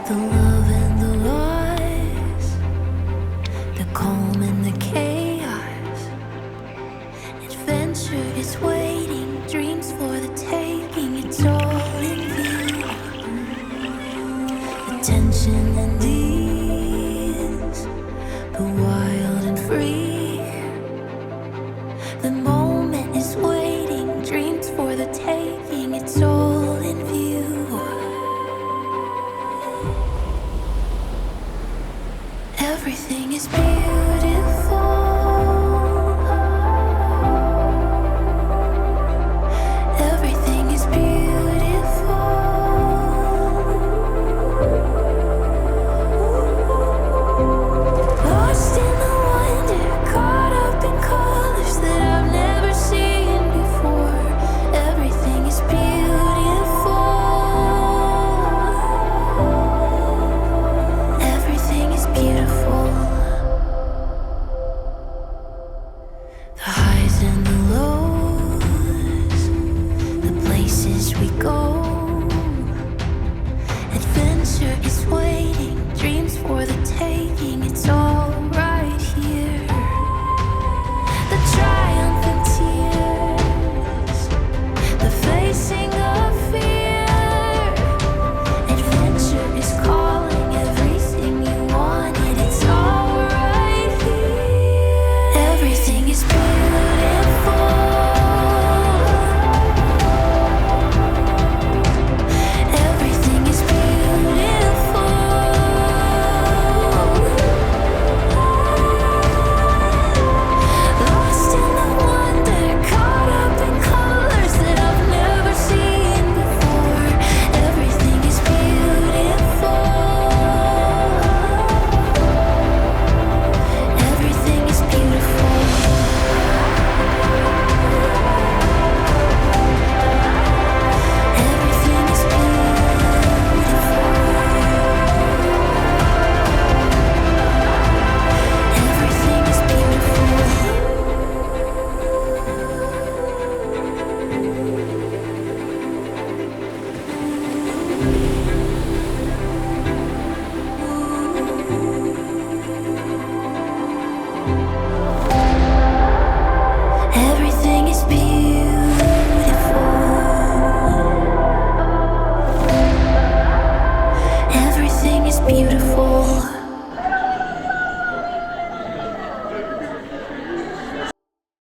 The love and the lies, the calm and the chaos. Adventure is waiting, dreams for the taking. It's all in view. The tension and ease, the wild and free. The moment is waiting, dreams for the taking. It's all in view. Everything is beautiful.